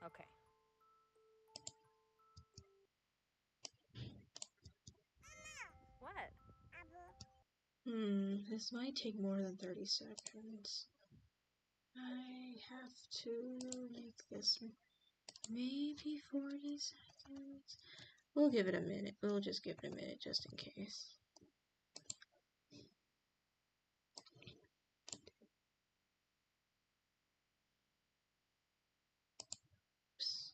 Okay. What? This might take more than 30 seconds. I have to make this maybe 40 seconds. We'll give it a minute. We'll just give it a minute just in case. Oops.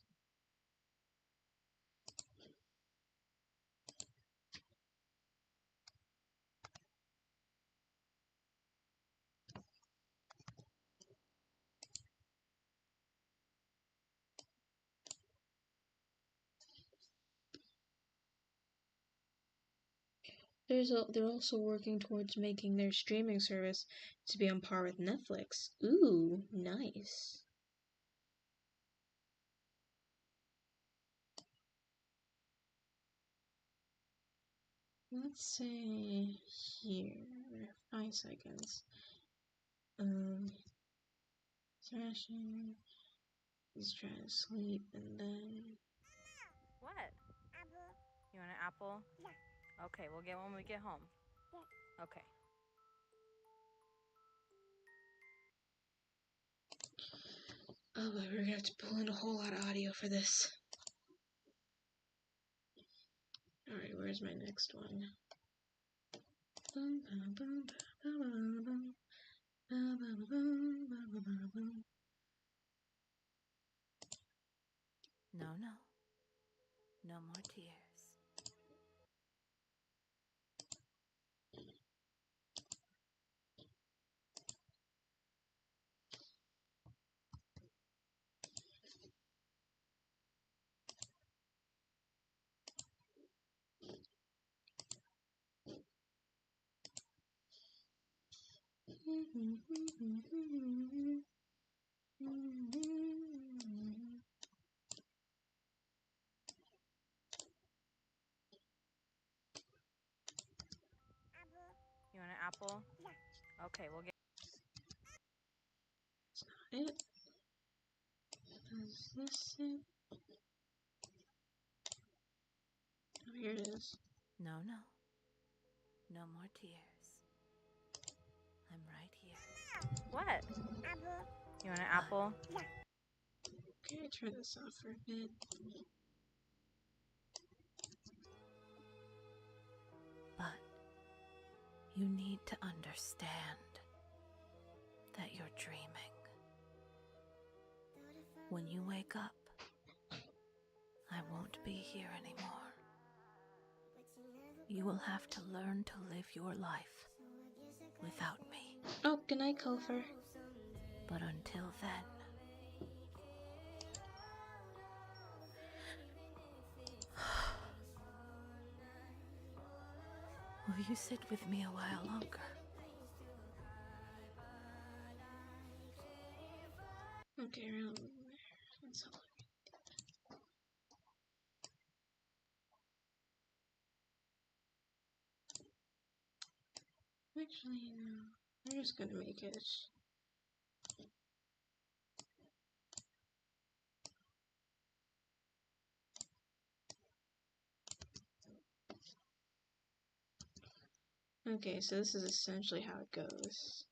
They're also working towards making their streaming service to be on par with Netflix. Ooh, nice. Let's say here, 5 seconds. Smashing. He's trying to sleep, and then. What? You want an apple? Okay, we'll get one when we get home. Okay. Oh, but we're gonna have to pull in a whole lot of audio for this. Alright, where's my next one? No, no. No more tears. You want an apple? Okay, we'll get. It. Is this it? Oh, here it is. No. No more tears. I'm right here. What? You want an apple? Okay, turn this off for a bit. But you need to understand that you're dreaming. When you wake up, I won't be here anymore. You will have to learn to live your life without me. Oh, good night, Kofer. But until then, will you sit with me a while longer? Okay, around there. That's all. Actually, no. I'm just gonna make it. Okay, so this is essentially how it goes.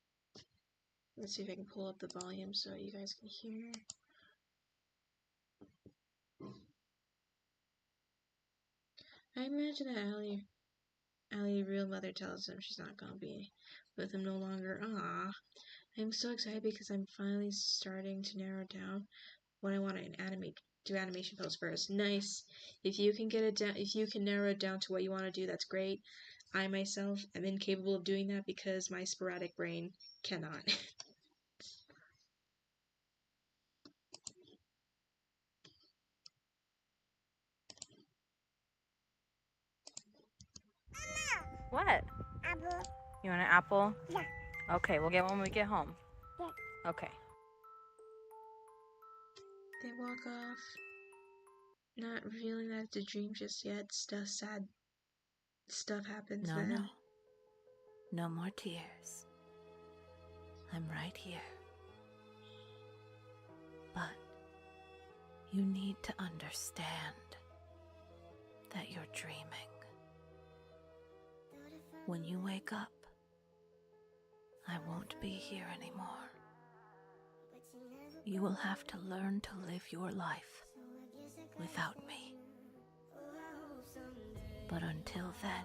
Let's see if I can pull up the volume so you guys can hear. I imagine that Allie real mother tells him she's not gonna be with him no longer. Ah, I'm so excited because I'm finally starting to narrow down what I want to do animation post first. Nice. If you can get it down, if you can narrow it down to what you want to do, that's great. I myself am incapable of doing that because my sporadic brain cannot. What? Apple. You want an apple? Yeah. Okay, we'll get one when we get home. Yeah. Okay. They walk off, not revealing that it's a dream just yet. Sad stuff happens No, then. no. No more tears. I'm right here. But you need to understand that you're dreaming. When you wake up, I won't be here anymore. You will have to learn to live your life without me. But until then,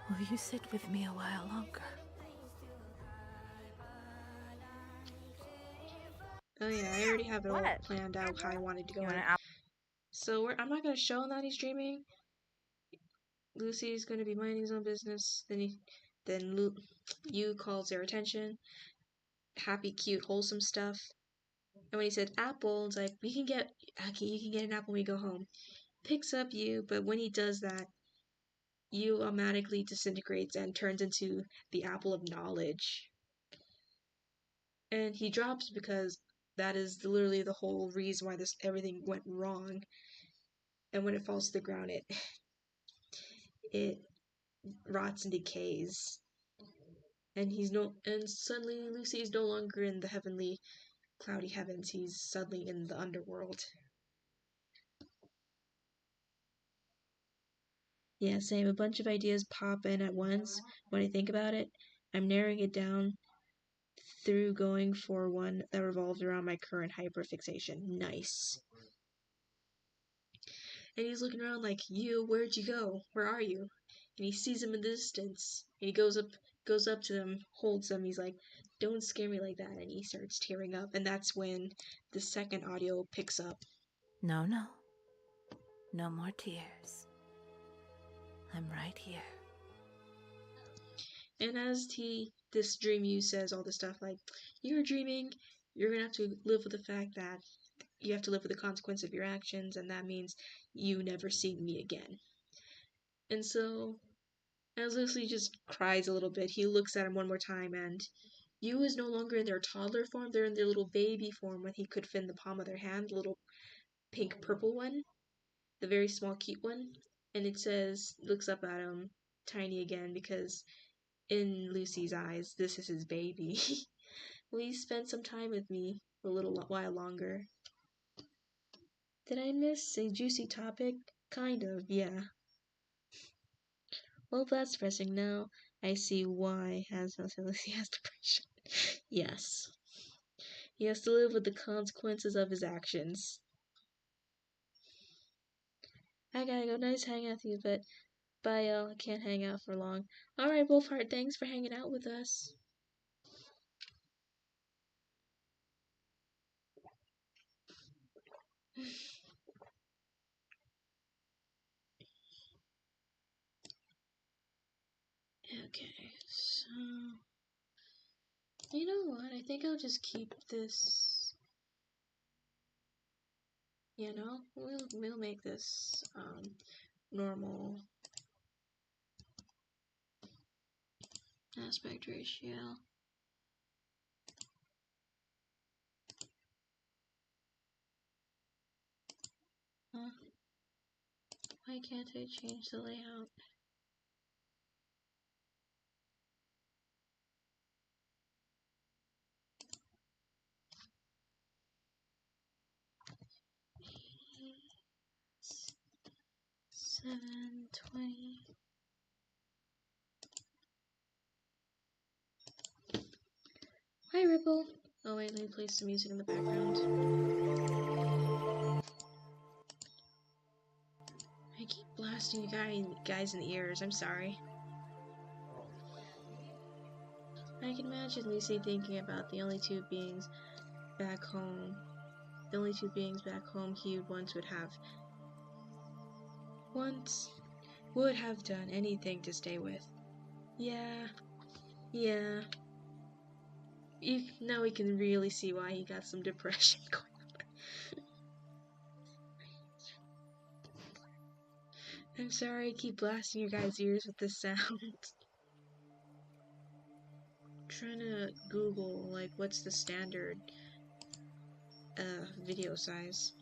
will you sit with me a while longer? Oh yeah, I already have it all What? planned out how I wanted to go. You want in. an apple? So I'm not gonna show him that he's dreaming. Lucy's gonna be minding his own business. Then you calls their attention. Happy, cute, wholesome stuff. And when he said apple, it's like you can get an apple when we go home. Picks up you, but when he does that, you automatically disintegrates and turns into the apple of knowledge. And he drops because that is literally the whole reason why everything went wrong. And when it falls to the ground, it rots and decays. And suddenly Lucy is no longer in the heavenly, cloudy heavens. He's suddenly in the underworld. Yeah, same. A bunch of ideas pop in at once when I think about it. I'm narrowing it down through going for one that revolves around my current hyperfixation. Nice. And he's looking around like, where'd you go? Where are you? And he sees him in the distance. And he goes up to them, holds them. He's like, don't scare me like that. And he starts tearing up. And that's when the second audio picks up. No, no. No more tears. I'm right here. And as this dream you says all this stuff like, you're dreaming, you're gonna have to live with the fact that you have to live with the consequence of your actions, and that means you never seeing me again. And so, as Lucy just cries a little bit, he looks at him one more time, and Yu is no longer in their toddler form, they're in their little baby form when he could fit in the palm of their hand, the little pink purple one, the very small cute one. And it says, looks up at him, tiny again, because in Lucy's eyes, this is his baby. Please spend some time with me for a little while longer. Did I miss a juicy topic? Kind of, yeah. Well, that's pressing now. I see why Lucy has depression. Yes. He has to live with the consequences of his actions. I gotta go. Nice hanging out with you, but bye, y'all. I can't hang out for long. Alright, Wolfheart, thanks for hanging out with us. Okay, so you know what? I think I'll just keep this. You know, we'll make this normal aspect ratio. Huh? Why can't I change the layout? $7.20. Hi, Ripple. Oh wait, let me play some music in the background. I keep blasting you guys in the ears. I'm sorry. I can imagine Lucy thinking about the only two beings back home. The only two beings back home he once would have done anything to stay with. Yeah. Now we can really see why he got some depression going on. I'm sorry I keep blasting your guys' ears with this sound. I'm trying to Google, like, what's the standard video size.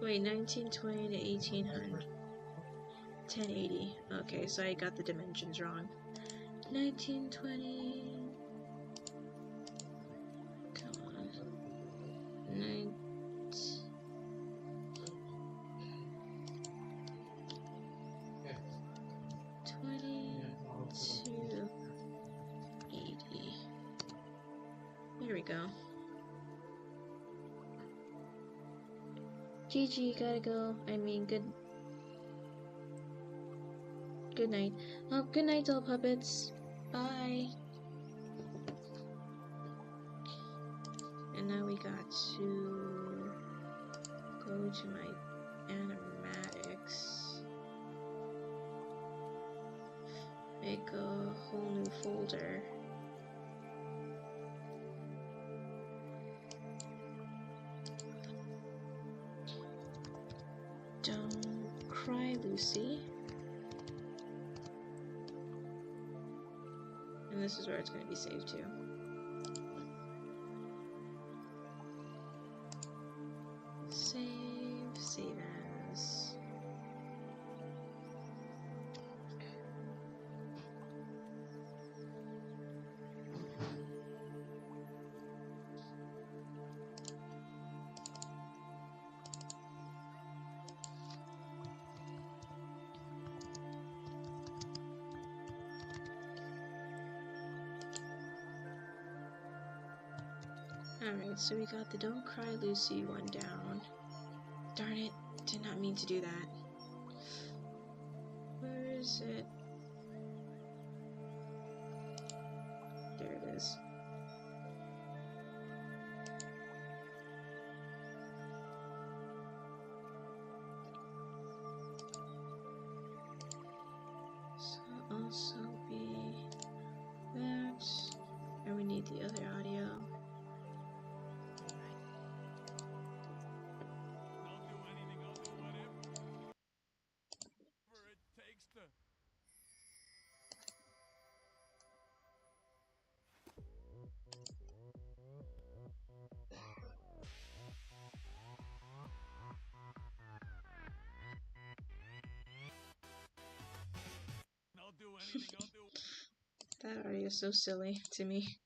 Wait, 1920 to 1800. 1080. Okay, so I got the dimensions wrong. 1920. Come on. 20 to 80. There we go. GG, gotta go. I mean, good night. Oh, good night, all puppets. Bye. And now we got to go to my animatics. Make a whole new folder. Don't cry, Lucy. And this is where it's going to be saved to. Save as. Alright, so we got the Don't Cry Lucy one down. Darn it, did not mean to do that. Where is it? There it is. So also be that, and we need the other audio. I'll do anything, I'll do whatever it takes to. I'll do anything, I'll do. That audio is so silly to me.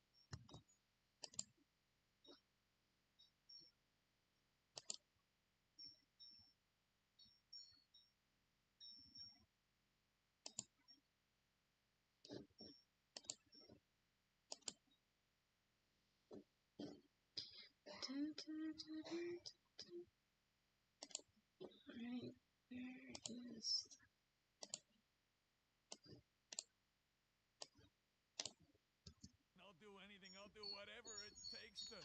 Alright, where is... I'll do anything, I'll do whatever it takes to.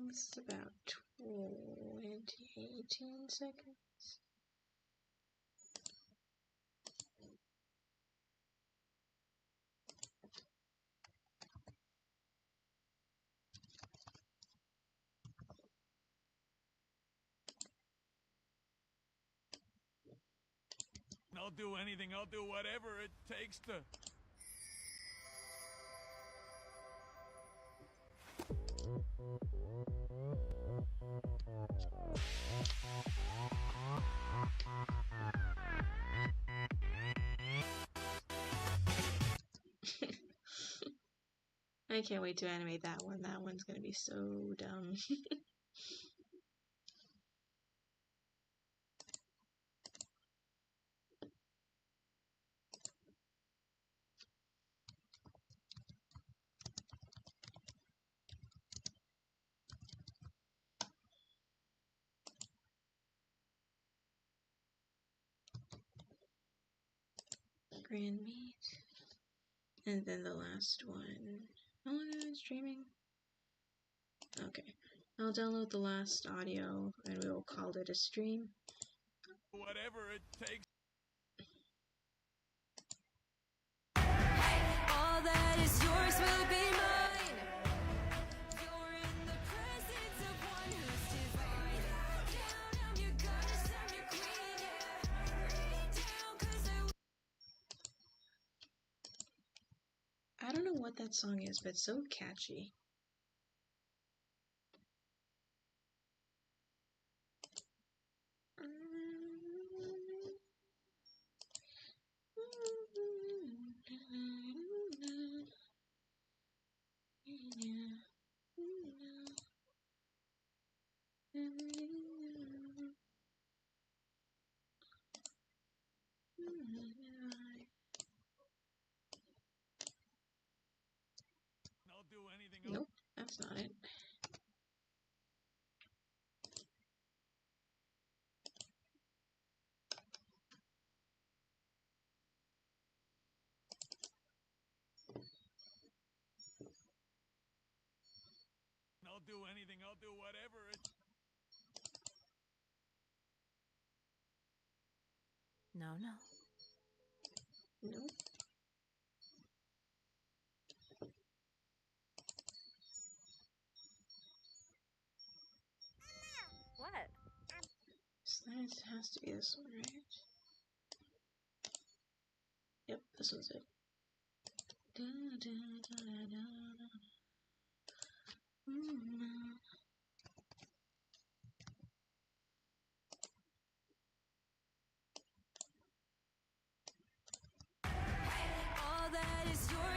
This is about 18 seconds. I'll do anything, I'll do whatever it takes to. I can't wait to animate that one. That one's gonna be so dumb. Grand meat. And then the last one. How long have I been streaming? Okay. I'll download the last audio and we will call it a stream. Whatever it takes. All that is yours will be mine. You're in the presence of one who's divine. Down, I'm your goddess, I'm your queen, yeah. Lay down, 'cause I don't know what that song is, but it's so catchy. I'll do anything. Nope, that's not it. I'll do anything, I'll do whatever it. No, no. Nope. What? So that has to be this one, right? Yep, this one's it. all that is yours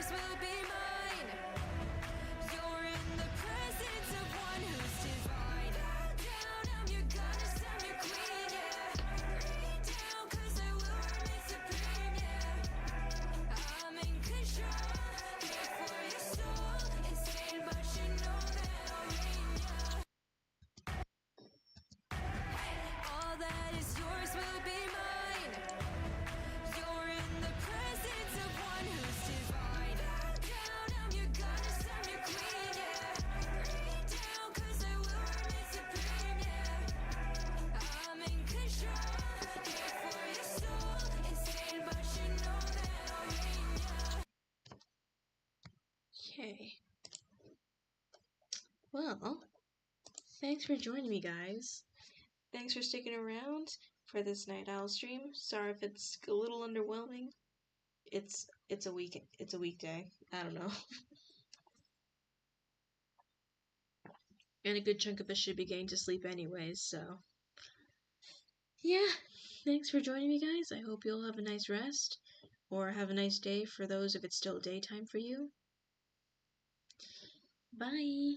Okay. Well, thanks for joining me, guys. Thanks for sticking around for this Night Owl stream. Sorry if it's a little underwhelming. It's a weekday. I don't know. And a good chunk of us should be getting to sleep anyways, so yeah. Thanks for joining me, guys. I hope you'll have a nice rest, or have a nice day for those if it's still daytime for you. Bye.